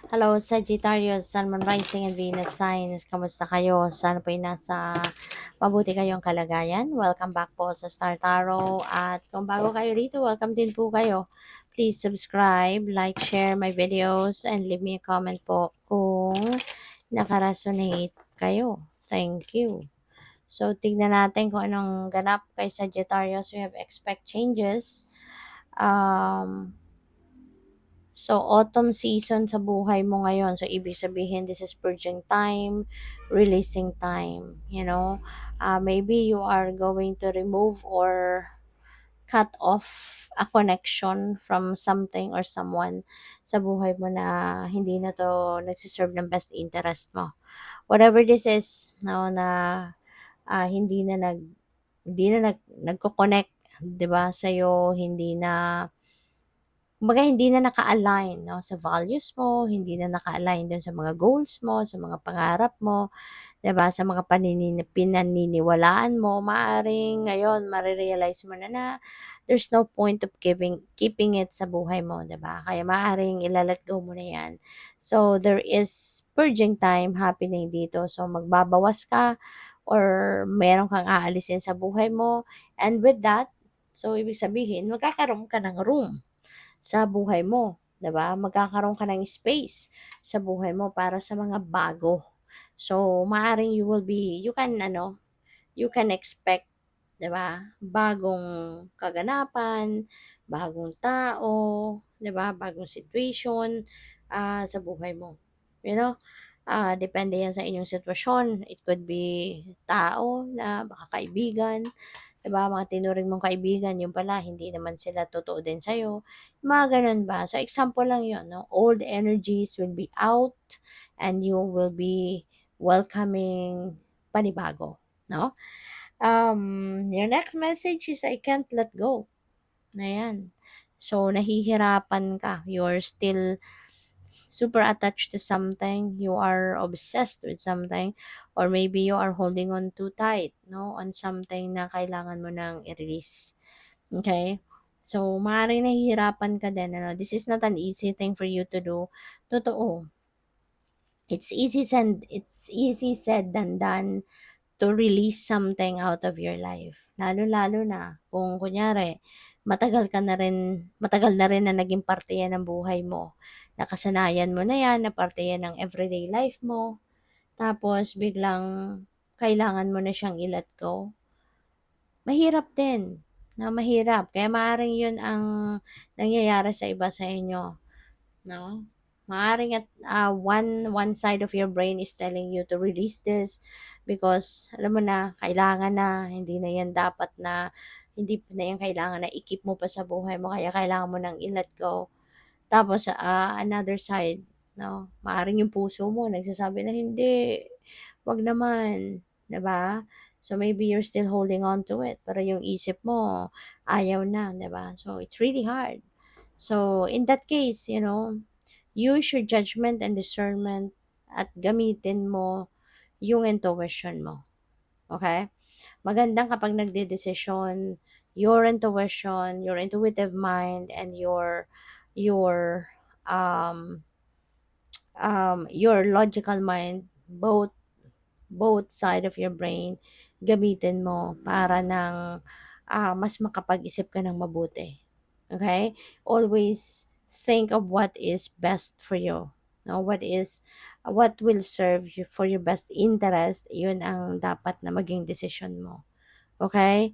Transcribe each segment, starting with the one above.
Hello, Sagittarius, Sun, Moon, Rising, and Venus signs. Kamusta kayo? Sana po nasa mabuti kayong kalagayan. Welcome back po sa Star Tarot. At kung bago kayo dito, welcome din po kayo. Please subscribe, like, share my videos, and leave me a comment po kung nakaresonate kayo. Thank you. So, tignan natin kung anong ganap kay Sagittarius. We have expect changes. So, autumn season sa buhay mo ngayon. So, ibig sabihin, this is purging time, releasing time. Maybe you are going to remove or cut off a connection from something or someone sa buhay mo na hindi na to nagsiserve ng best interest mo. Whatever this is, no, na nagko-connect, 'di ba, sa'yo, kumbaga hindi na naka-align, 'no, sa values mo, hindi na naka-align dun sa mga goals mo, sa mga pangarap mo, 'di ba, sa mga pinaniniwalaan mo. Maaaring ngayon mare-realize mo na there's no point of keeping it sa buhay mo, 'di ba? Kaya maaaring ila-let go mo na 'yan. So, there is purging time happening dito. So, magbabawas ka or meron kang aalisin sa buhay mo, and with that, so ibig sabihin magkakaroon ka ng room sa buhay mo, 'di ba? Magkakaroon ka ng space sa buhay mo para sa mga bago. So, maaring you can expect, 'di ba? Bagong kaganapan, bagong tao, 'di ba? Bagong situation sa buhay mo. You know? Depende yan sa inyong sitwasyon. It could be tao na baka kaibigan, 'di ba, mga tinuring mong kaibigan, yung pala hindi naman sila totoo din sa'yo, mga gano'n ba. So, example lang 'yun, 'no, old energies will be out and you will be welcoming panibago, 'no. Your next message is, "I can't let go." Ayan. So, nahihirapan ka, you're still super attached to something, you are obsessed with something, or maybe you are holding on too tight, no, on something na kailangan mo nang i-release. Okay? So, maaaring nahihirapan ka din, ano, this is not an easy thing for you to do. Totoo. It's easy said than done to release something out of your life. Lalo-lalo na kung kunyari, matagal na rin na naging parte yan ng buhay mo. Nakasanayan mo na yan, na parte yan ng everyday life mo. Tapos biglang kailangan mo na siyang i-let go. Mahirap din, na mahirap. Kaya maaaring yun ang nangyayari sa iba sa inyo, no? Maaaring one side of your brain is telling you to release this because alam mo na, kailangan na, hindi na yan kailangan na i-keep mo pa sa buhay mo, kaya kailangan mo nang i-let go. Tapos, another side, no, maaaring yung puso mo nagsasabi na, "Hindi, 'wag naman." 'Di ba? So, maybe you're still holding on to it, pero yung isip mo ayaw na, 'di ba? So, it's really hard. So, in that case, use your judgment and discernment at gamitin mo yung intuition mo. Okay? Magandang kapag nagdedesisyon, your intuitive mind, and your um your logical mind, both side of your brain, gamitin mo para mas makapag-isip ka ng mabuti. Okay? Always think of what is best for you. No, what will serve you for your best interest, yun ang dapat na maging decision mo. Okay?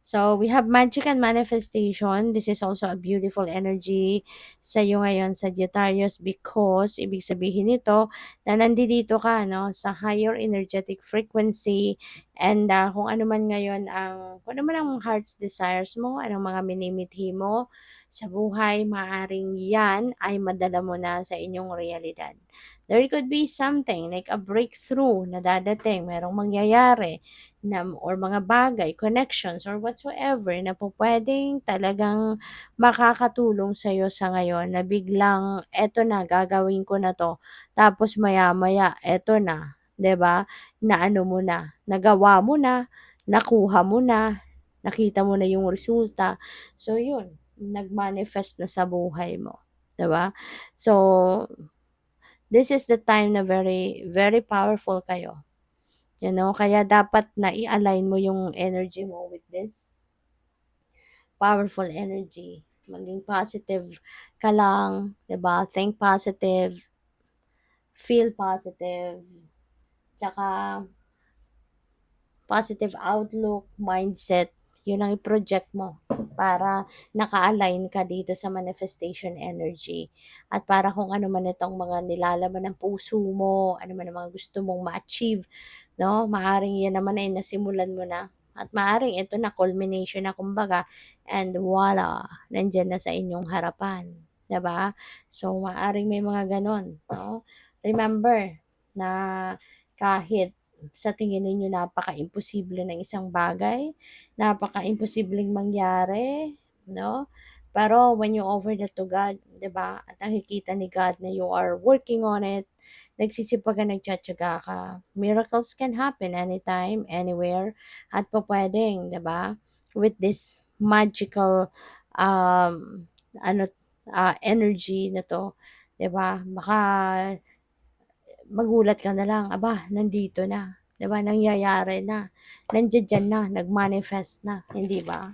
So, we have magic and manifestation. This is also a beautiful energy sa iyo ngayon, Sagittarius, because ibig sabihin nito na nandito ka, no, sa higher energetic frequency, and kung ano man ang heart's desires mo, anong mga minimithi mo sa buhay, maaring yan ay madala mo na sa inyong realidad. There could be something like a breakthrough na dadating, merong mangyayari or mga bagay, connections, or whatsoever na po pwedeng talagang makakatulong sa'yo sa ngayon na biglang, eto na, gagawin ko na 'to. Tapos maya-maya, eto na, 'di ba? Naano mo na, nagawa mo na, nakuha mo na, nakita mo na yung resulta. So, yun, nag-manifest na sa buhay mo, 'di ba? So, This is the time na very, very powerful kayo. Kaya dapat na i-align mo yung energy mo with this powerful energy. Maging positive ka lang, 'di ba? Think positive, feel positive, tsaka positive outlook, mindset, yun ang i-project mo para naka-align ka dito sa manifestation energy. At para kung ano man itong mga nilalaman ng puso mo, ano man ang mga gusto mong ma-achieve, no? Maaring yan naman ay nasimulan mo na. At maaring ito na culmination na kumbaga, and voila, nandyan na sa inyong harapan. 'Di ba? So, maaring may mga ganon. No? Remember na kahit sa tingin ninyo napaka-imposible ng isang bagay, napaka-imposibleng mangyari, no? Pero when you offer that to God, 'di ba? At nakikita ni God na you are working on it, nagsisipag ka, nagtiyatsaga ka. Miracles can happen anytime, anywhere, at pwedeng, 'di ba? With this magical ano energy na to, 'di ba? Baka magulat ka na lang, aba, nandito na. 'Di ba? Nangyayari na. Nandiyan na, nag-manifest na, hindi ba?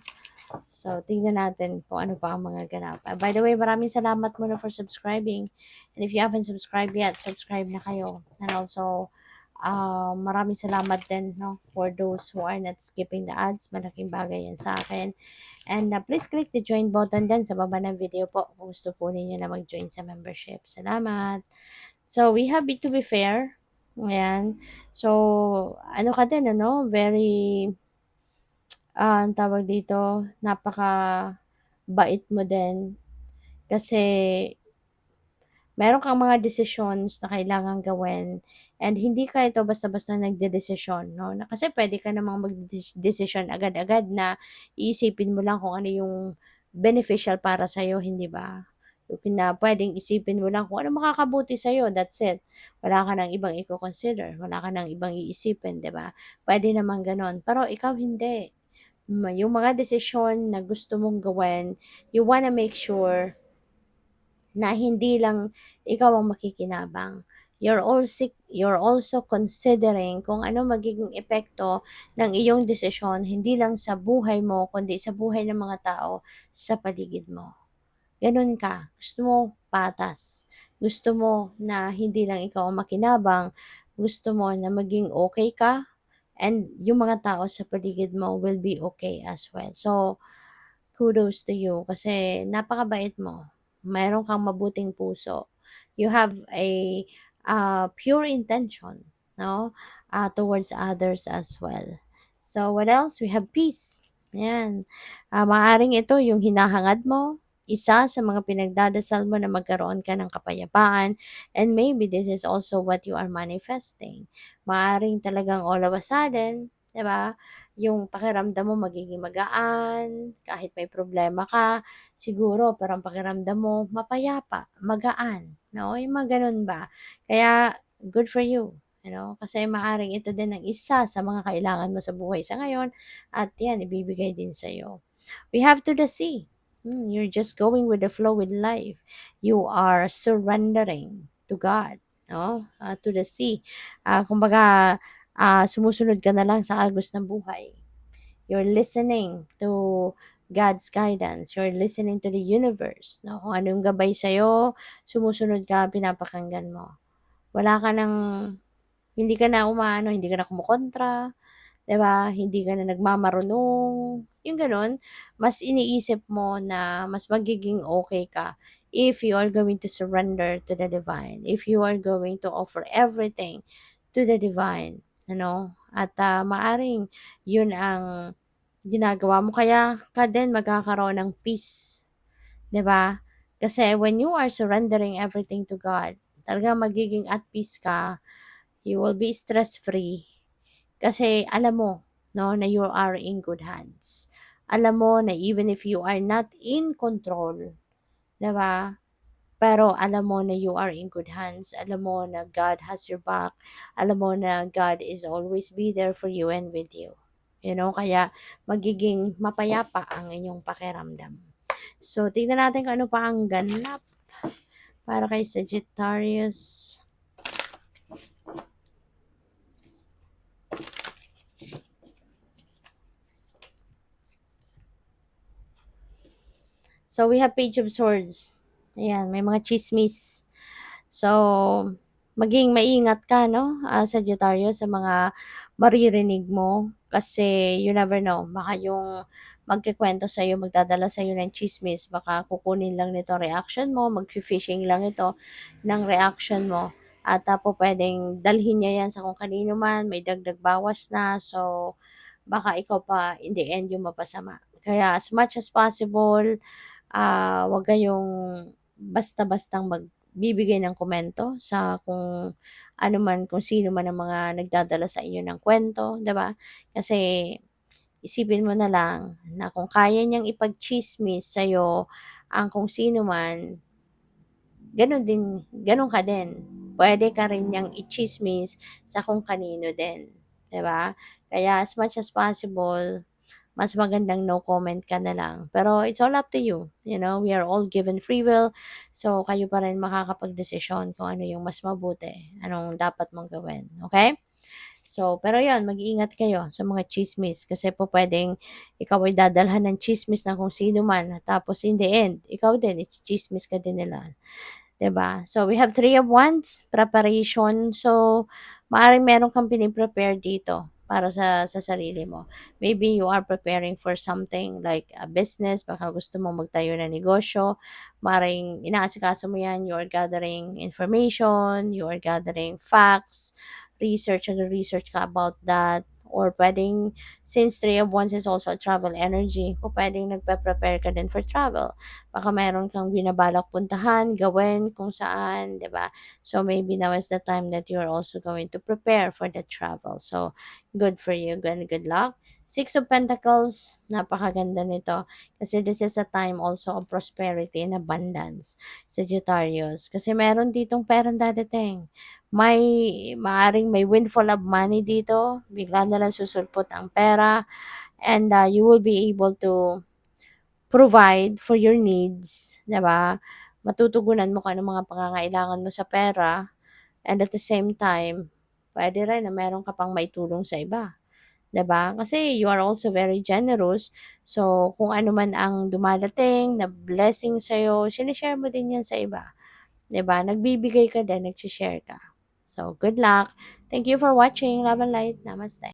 So, tingnan natin kung ano pa ang mga ganap. By the way, maraming salamat muna for subscribing. And if you haven't subscribed yet, subscribe na kayo. And also, maraming salamat din, no, for those who are not skipping the ads. Malaking bagay yan sa akin. And please click the join button din sa baba ng video po kung gusto po ninyo na mag-join sa membership. Salamat! So, we have it to be fair. Ayan. So, ano ka din, ano, very, ang tawag dito, napaka-bait mo din. Kasi, meron kang mga decisions na kailangan gawin and hindi ka ito basta-basta nagdedesisyon, no? Kasi pwede ka namang magdesisyon agad-agad na iisipin mo lang kung ano yung beneficial para sa'yo, hindi ba? Na pwedeng isipin mo lang kung ano makakabuti sa'yo, that's it. Wala ka nang ibang i-consider, wala ka nang ibang iisipin, di ba? Pwede naman ganon. Pero ikaw hindi. Yung mga desisyon na gusto mong gawin, you wanna make sure na hindi lang ikaw ang makikinabang. You're also considering kung ano magiging epekto ng iyong desisyon hindi lang sa buhay mo kundi sa buhay ng mga tao sa paligid mo. Ganun ka. Gusto mo patas. Gusto mo na hindi lang ikaw ang makinabang. Gusto mo na maging okay ka and yung mga tao sa paligid mo will be okay as well. So, kudos to you kasi napakabait mo. Meron kang mabuting puso. You have a pure intention, no? Towards others as well. So, what else? We have peace. Yan. Maaring ito yung hinahangad mo, isa sa mga pinagdadasal mo na magkaroon ka ng kapayapaan, and maybe this is also what you are manifesting. Maaring talagang all of a sudden, 'di ba? Yung pakiramdam mo magiging magaan, kahit may problema ka, siguro parang pakiramdam mo mapayapa, magaan, no? Yung mga ganun ba? Kaya good for you. Kasi maaring ito din ang isa sa mga kailangan mo sa buhay sa ngayon at yan, ibibigay din sa'yo. We have to the sea. You're just going with the flow with life. You are surrendering to God, no? To the sea. Kumbaga, sumusunod ka na lang sa agos ng buhay. You're listening to God's guidance. You're listening to the universe. No? Kung anong gabay sa'yo, sumusunod ka, pinapakinggan mo. Wala ka nang, hindi ka na umaano, hindi ka na kumukontra, 'di ba? Hindi ka na nagmamarunong, yung gano'n. Mas iniisip mo na mas magiging okay ka if you are going to surrender to the divine, if you are going to offer everything to the divine, At maaring yun ang ginagawa mo kaya ka din magkakaroon ng peace, 'di ba? Kasi when you are surrendering everything to God, talagang magiging at peace ka, you will be stress-free kasi alam mo, no, na you are in good hands. Alam mo na even if you are not in control, 'di ba? Pero alam mo na you are in good hands. Alam mo na God has your back. Alam mo na God is always be there for you and with you. Kaya magiging mapayapa ang inyong pakiramdam. So, tingnan natin kung ano pa ang ganap para kay Sagittarius. So, we have Page of Swords. Ayan, may mga chismis. So, maging maingat ka, no, Sagittarius, sa mga maririnig mo. Kasi, you never know, baka yung magkikwento sa'yo, magdadala sa'yo ng chismis, baka kukunin lang nito ang reaction mo, mag-fishing lang ito ng reaction mo. At po pwedeng dalhin niya yan sa kung kanino man, may dagdag bawas na. So, baka ikaw pa, in the end, yung mapasama. Kaya, as much as possible, wag kayong basta-bastang magbibigay ng komento sa kung ano man, kung sino man ang mga nagdadala sa inyo ng kwento, 'di ba? Kasi isipin mo na lang na kung kaya niyang ipagtsismis sa'yo ang kung sino man, gano'n ka din. Puwede ka rin niyang itsismis sa kung kanino din, 'di ba? Kaya as much as possible, mas magandang no comment ka na lang. Pero it's all up to you. You know, we are all given free will. So, kayo pa rin makakapag-desisyon kung ano yung mas mabuti. Anong dapat mong gawin. Okay? So, pero yon, mag-iingat kayo sa mga chismis kasi po pwedeng ikaw ay dadalhan ng chismis ng kung sino man tapos in the end, ikaw din, chismis ka din nila. 'Di ba? So, we have Three of Wands, preparation. So, maaaring meron kang pini-prepare dito para sa sarili mo. Maybe you are preparing for something like a business, baka gusto mo magtayo ng negosyo. Maaaring inaasikaso mo 'yan, you are gathering information, you are gathering facts, research ka about that. Or pwedeng, since Three of Wands is also a travel energy, pwedeng nagpe-prepare ka din for travel. Baka meron kang binabalak puntahan, gawin, kung saan, 'di ba? So, maybe now is the time that you're also going to prepare for the travel. So, good for you. Good luck. Six of Pentacles, napakaganda nito. Kasi this is a time also of prosperity and abundance, Sagittarius. Kasi meron ditong perang dadating. Maaring may windfall of money dito. Bigla na lang susulpot ang pera. And you will be able to provide for your needs, 'di ba? Matutugunan mo kung anong mga pangangailangan mo sa pera and at the same time, puwede rin na meron ka pang maitulong sa iba, 'di ba? Kasi you are also very generous. So, kung ano man ang dumadating na blessing sa'yo, shine-share mo din 'yan sa iba, 'di ba? Nagbibigay ka din, nagshi-share ka. So, good luck. Thank you for watching. Love and light. Namaste.